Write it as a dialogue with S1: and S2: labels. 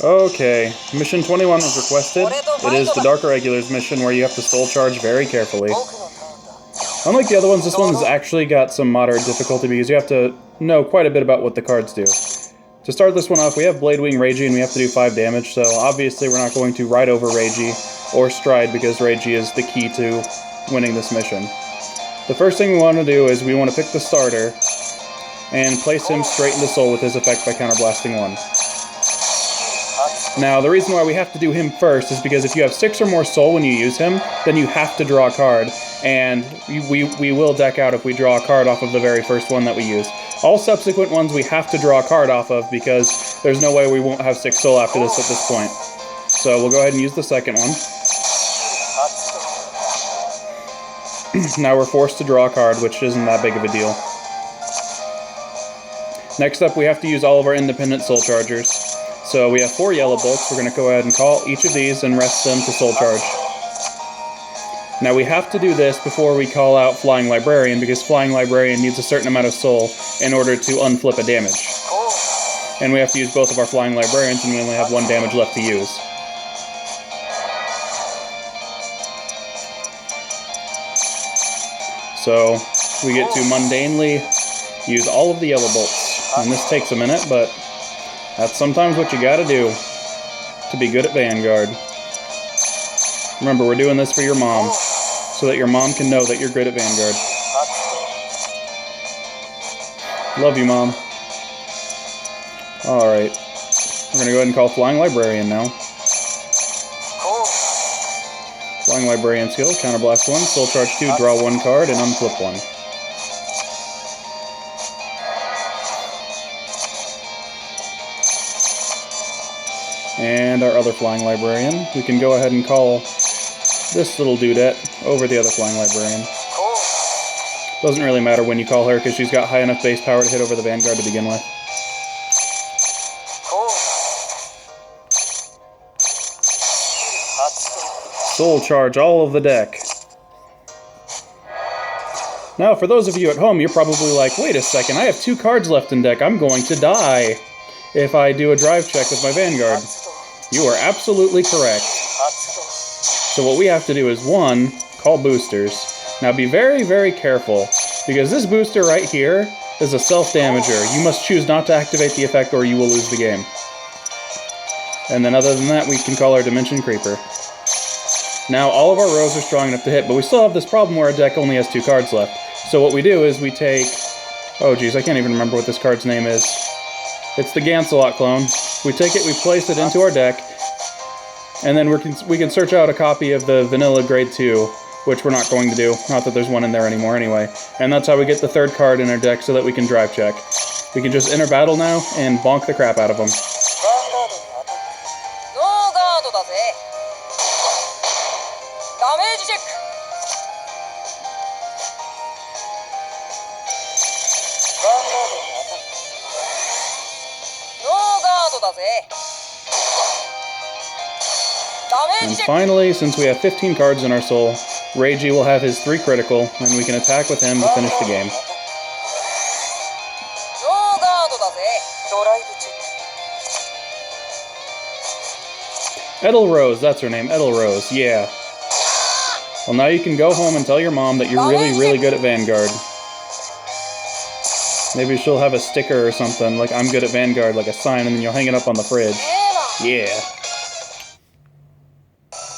S1: Okay, mission 21 was requested. It is the Dark Irregulars mission where you have to soul charge very carefully. Unlike the other ones, this one's actually got some moderate difficulty because you have to know quite a bit about what the cards do. To start this one off, we have Bladewing Reiji and we have to do 5 damage, so obviously we're not going to ride over Reiji or stride because Reiji is the key to winning this mission. The first thing we want to do is we want to pick the starter and place him straight into soul with his effect by counterblasting 1. Now, the reason why we have to do him first is because if you have 6 or more soul when you use him, then you have to draw a card, and we will deck out if we draw a card off of the very first one that we use. All subsequent ones we have to draw a card off of because there's no way we won't have 6 soul after this at this point. So we'll go ahead and use the second one. Now we're forced to draw a card, which isn't that big of a deal. Next up, we have to use all of our independent soul chargers. So we have 4 yellow bolts. We're going to go ahead and call each of these and rest them to soul charge. Now we have to do this before we call out Flying Librarian, because Flying Librarian needs a certain amount of soul in order to unflip a damage. And we have to use both of our Flying Librarians, and we only have 1 damage left to use. So we get to mundanely use all of the yellow bolts. And this takes a minute, but that's sometimes what you gotta do to be good at Vanguard. Remember, we're doing this for your mom, so that your mom can know that you're good at Vanguard. Love you, Mom. Alright. We're gonna go ahead and call Flying Librarian now. Flying Librarian skill, counterblast 1, soul charge 2, draw 1 card, and unflip 1. And our other Flying Librarian. We can go ahead and call this little dudette over the other Flying Librarian. Doesn't really matter when you call her because she's got high enough base power to hit over the Vanguard to begin with. Soul charge all of the deck. Now, for those of you at home, you're probably like, wait a second, I have 2 cards left in deck. I'm going to die if I do a drive check with my Vanguard. You are absolutely correct. So what we have to do is, 1, call boosters. Now be very, very careful, because this booster right here is a self-damager. You must choose not to activate the effect or you will lose the game. And then other than that, we can call our Dimension Creeper. Now all of our rows are strong enough to hit, but we still have this problem where our deck only has 2 cards left. So what we do is we take... Oh geez, I can't even remember what this card's name is. It's the Gancelot clone. We take it, we place it into our deck, and then we can search out a copy of the Vanilla Grade 2, which we're not going to do. Not that there's one in there anymore anyway. And that's how we get the 3rd card in our deck so that we can drive check. We can just enter battle now and bonk the crap out of them. And finally, since we have 15 cards in our soul, Reiji will have his 3 critical, and we can attack with him to finish the game. Edelrose, that's her name, Edelrose, yeah. Well, now you can go home and tell your mom that you're really, really good at Vanguard. Maybe she'll have a sticker or something, like I'm good at Vanguard, like a sign, and then you'll hang it up on the fridge. Yeah.